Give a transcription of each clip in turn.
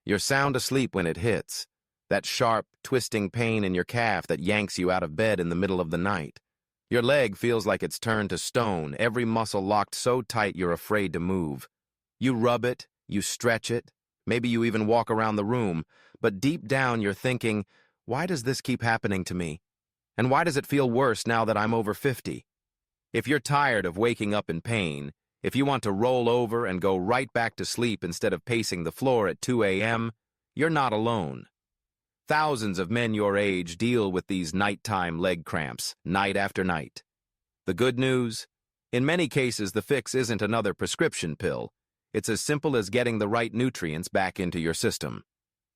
You're sound asleep when it hits. That sharp, twisting pain in your calf that yanks you out of bed in the middle of the night. Your leg feels like it's turned to stone, every muscle locked so tight you're afraid to move. You rub it, you stretch it, maybe you even walk around the room, but deep down you're thinking, why does this keep happening to me? And why does it feel worse now that I'm over 50? If you're tired of waking up in pain, if you want to roll over and go right back to sleep instead of pacing the floor at 2 a.m., you're not alone. Thousands of men your age deal with these nighttime leg cramps, night after night. The good news? In many cases, the fix isn't another prescription pill. It's as simple as getting the right nutrients back into your system.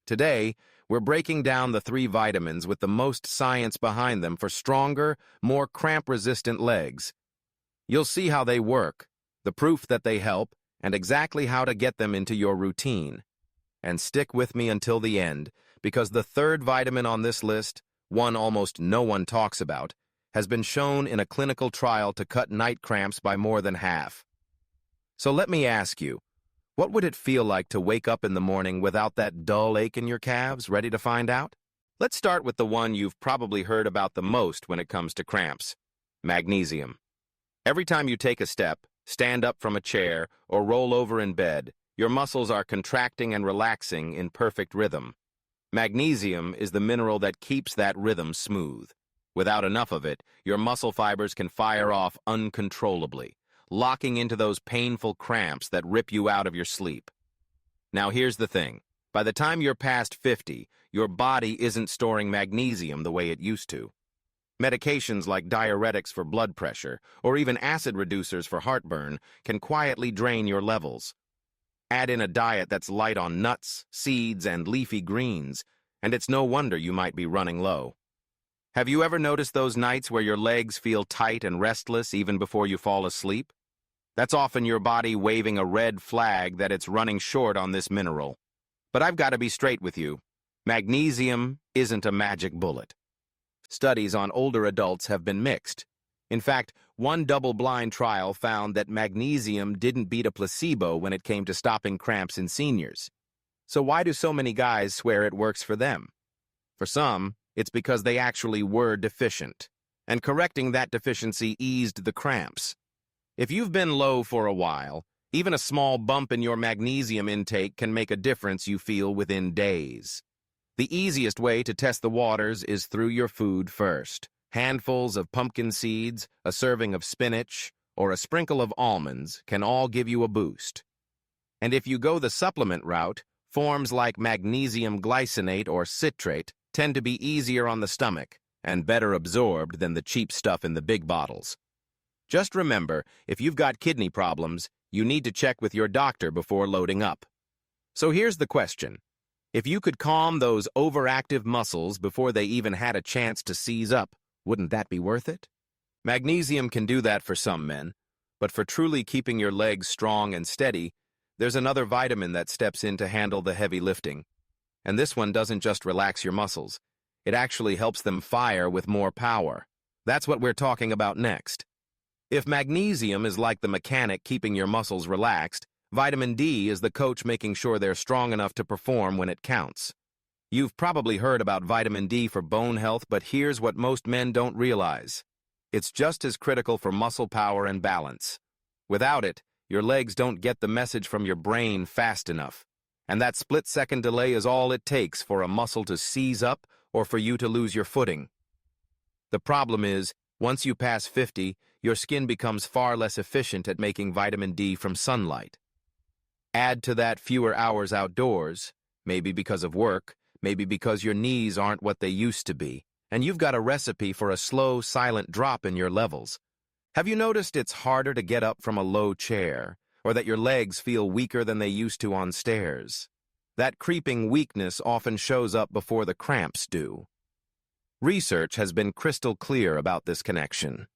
Today, we're breaking down the 3 vitamins with the most science behind them for stronger, more cramp-resistant legs. You'll see how they work, the proof that they help, and exactly how to get them into your routine. And stick with me until the end, because the 3rd vitamin on this list, one almost no one talks about, has been shown in a clinical trial to cut night cramps by more than half. So let me ask you, what would it feel like to wake up in the morning without that dull ache in your calves? Ready to find out? Let's start with the one you've probably heard about the most when it comes to cramps: magnesium. Every time you take a step, stand up from a chair, or roll over in bed, your muscles are contracting and relaxing in perfect rhythm. Magnesium is the mineral that keeps that rhythm smooth. Without enough of it, your muscle fibers can fire off uncontrollably, locking into those painful cramps that rip you out of your sleep. Now here's the thing. By the time you're past 50, your body isn't storing magnesium the way it used to. Medications like diuretics for blood pressure, or even acid reducers for heartburn, can quietly drain your levels. Add in a diet that's light on nuts, seeds, and leafy greens, and it's no wonder you might be running low. Have you ever noticed those nights where your legs feel tight and restless even before you fall asleep? That's often your body waving a red flag that it's running short on this mineral. But I've got to be straight with you. Magnesium isn't a magic bullet. Studies on older adults have been mixed. In fact, one double-blind trial found that magnesium didn't beat a placebo when it came to stopping cramps in seniors. So why do so many guys swear it works for them? For some, it's because they actually were deficient, and correcting that deficiency eased the cramps. If you've been low for a while, even a small bump in your magnesium intake can make a difference you feel within days. The easiest way to test the waters is through your food first. Handfuls of pumpkin seeds, a serving of spinach, or a sprinkle of almonds can all give you a boost. And if you go the supplement route, forms like magnesium glycinate or citrate tend to be easier on the stomach and better absorbed than the cheap stuff in the big bottles. Just remember, if you've got kidney problems, you need to check with your doctor before loading up. So here's the question. If you could calm those overactive muscles before they even had a chance to seize up, wouldn't that be worth it? Magnesium can do that for some men, but for truly keeping your legs strong and steady, there's another vitamin that steps in to handle the heavy lifting. And this one doesn't just relax your muscles. It actually helps them fire with more power. That's what we're talking about next. If magnesium is like the mechanic keeping your muscles relaxed, vitamin D is the coach making sure they're strong enough to perform when it counts. You've probably heard about vitamin D for bone health, but here's what most men don't realize. It's just as critical for muscle power and balance. Without it, your legs don't get the message from your brain fast enough. And that split-second delay is all it takes for a muscle to seize up or for you to lose your footing. The problem is, once you pass 50, your skin becomes far less efficient at making vitamin D from sunlight. Add to that fewer hours outdoors, maybe because of work, maybe because your knees aren't what they used to be, and you've got a recipe for a slow, silent drop in your levels. Have you noticed it's harder to get up from a low chair, or that your legs feel weaker than they used to on stairs? That creeping weakness often shows up before the cramps do. Research has been crystal clear about this connection.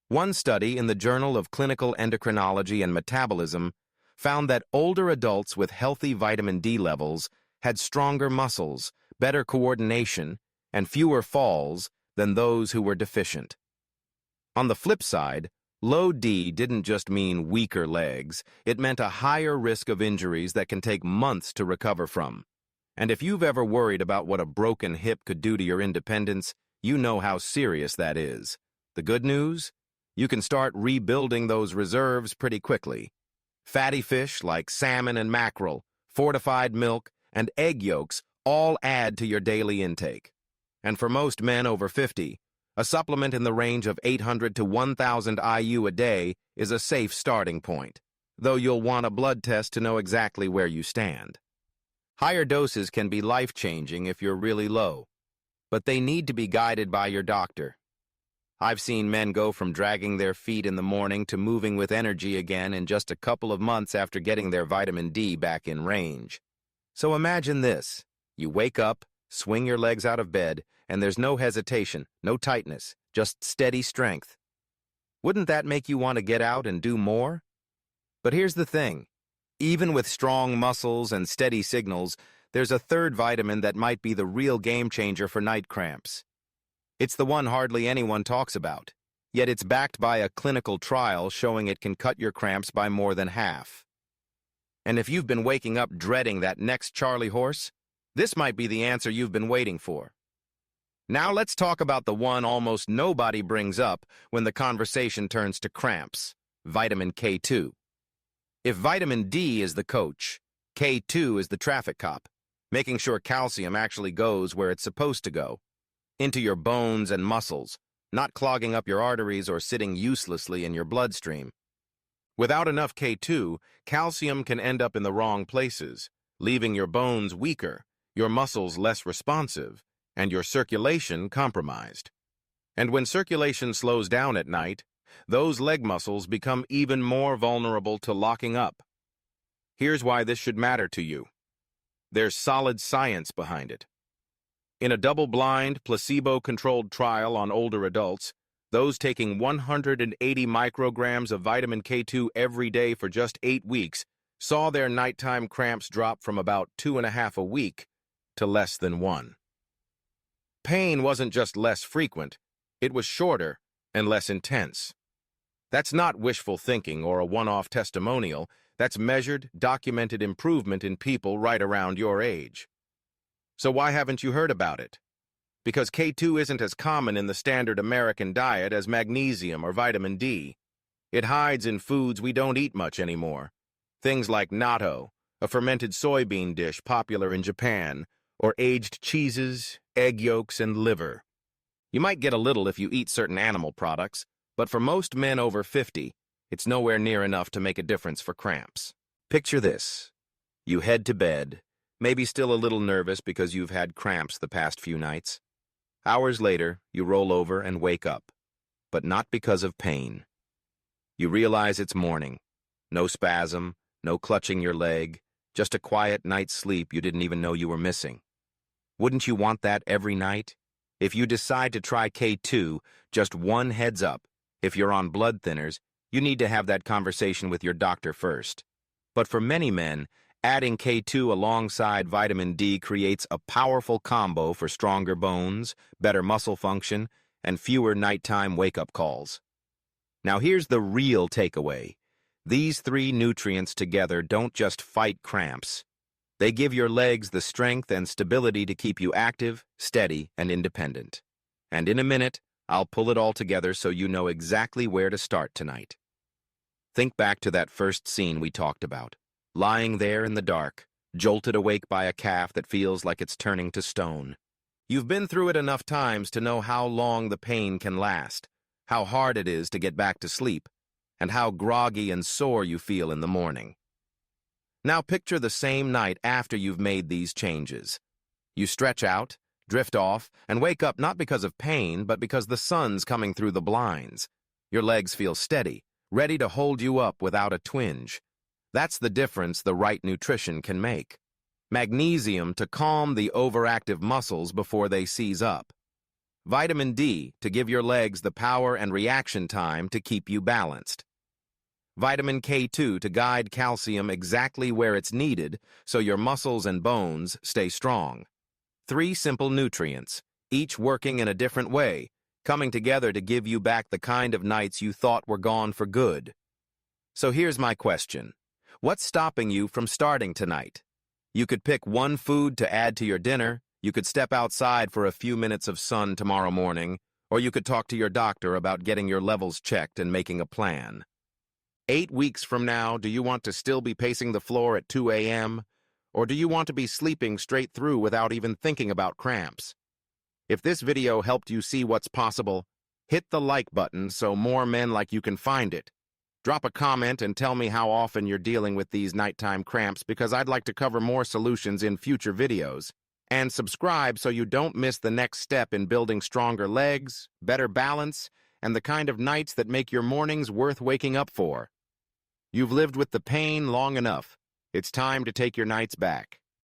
One study in the Journal of Clinical Endocrinology and Metabolism found that older adults with healthy vitamin D levels had stronger muscles, better coordination, and fewer falls than those who were deficient. On the flip side, Low D didn't just mean weaker legs, it meant a higher risk of injuries that can take months to recover from. And if you've ever worried about what a broken hip could do to your independence, you know how serious that is. The good news? You can start rebuilding those reserves pretty quickly. Fatty fish like salmon and mackerel, fortified milk, and egg yolks all add to your daily intake. And for most men over 50, a supplement in the range of 800 to 1,000 IU a day is a safe starting point, though you'll want a blood test to know exactly where you stand. Higher doses can be life-changing if you're really low, but they need to be guided by your doctor. I've seen men go from dragging their feet in the morning to moving with energy again in just a couple of months after getting their vitamin D back in range. So imagine this. You wake up, swing your legs out of bed, and there's no hesitation, no tightness, just steady strength. Wouldn't that make you want to get out and do more? But here's the thing. Even with strong muscles and steady signals, there's a third vitamin that might be the real game changer for night cramps. It's the one hardly anyone talks about, yet it's backed by a clinical trial showing it can cut your cramps by more than half. And if you've been waking up dreading that next Charlie horse, this might be the answer you've been waiting for. Now let's talk about the one almost nobody brings up when the conversation turns to cramps, vitamin K2. If vitamin D is the coach, K2 is the traffic cop, making sure calcium actually goes where it's supposed to go, into your bones and muscles, not clogging up your arteries or sitting uselessly in your bloodstream. Without enough K2, calcium can end up in the wrong places, leaving your bones weaker, your muscles less responsive, and your circulation compromised. And when circulation slows down at night, those leg muscles become even more vulnerable to locking up. Here's why this should matter to you. There's solid science behind it. In a double-blind, placebo-controlled trial on older adults, those taking 180 micrograms of vitamin K2 every day for just 8 weeks saw their nighttime cramps drop from about 2.5 a week to less than 1. Pain wasn't just less frequent, it was shorter and less intense. That's not wishful thinking or a one-off testimonial. That's measured, documented improvement in people right around your age. So why haven't you heard about it? Because K2 isn't as common in the standard American diet as magnesium or vitamin D. It hides in foods we don't eat much anymore. Things like natto, a fermented soybean dish popular in Japan, or aged cheeses, egg yolks, and liver. You might get a little if you eat certain animal products, but for most men over 50, it's nowhere near enough to make a difference for cramps. Picture this. You head to bed, maybe still a little nervous because you've had cramps the past few nights. Hours later, you roll over and wake up, but not because of pain. You realize it's morning. No spasm, no clutching your leg, just a quiet night's sleep you didn't even know you were missing. Wouldn't you want that every night? If you decide to try K2, just one heads up. If you're on blood thinners, you need to have that conversation with your doctor first. But for many men, adding K2 alongside vitamin D creates a powerful combo for stronger bones, better muscle function, and fewer nighttime wake-up calls. Now here's the real takeaway. These 3 nutrients together don't just fight cramps. They give your legs the strength and stability to keep you active, steady, and independent. And in a minute, I'll pull it all together so you know exactly where to start tonight. Think back to that first scene we talked about. Lying there in the dark, jolted awake by a calf that feels like it's turning to stone. You've been through it enough times to know how long the pain can last, how hard it is to get back to sleep, and how groggy and sore you feel in the morning. Now picture the same night after you've made these changes. You stretch out, drift off, and wake up not because of pain, but because the sun's coming through the blinds. Your legs feel steady, ready to hold you up without a twinge. That's the difference the right nutrition can make. Magnesium to calm the overactive muscles before they seize up. Vitamin D to give your legs the power and reaction time to keep you balanced. Vitamin K2 to guide calcium exactly where it's needed so your muscles and bones stay strong. 3 simple nutrients, each working in a different way, coming together to give you back the kind of nights you thought were gone for good. So here's my question. What's stopping you from starting tonight? You could pick one food to add to your dinner, you could step outside for a few minutes of sun tomorrow morning, or you could talk to your doctor about getting your levels checked and making a plan. 8 weeks from now, do you want to still be pacing the floor at 2 a.m., or do you want to be sleeping straight through without even thinking about cramps? If this video helped you see what's possible, hit the like button so more men like you can find it. Drop a comment and tell me how often you're dealing with these nighttime cramps because I'd like to cover more solutions in future videos. And subscribe so you don't miss the next step in building stronger legs, better balance, and the kind of nights that make your mornings worth waking up for. You've lived with the pain long enough. It's time to take your nights back.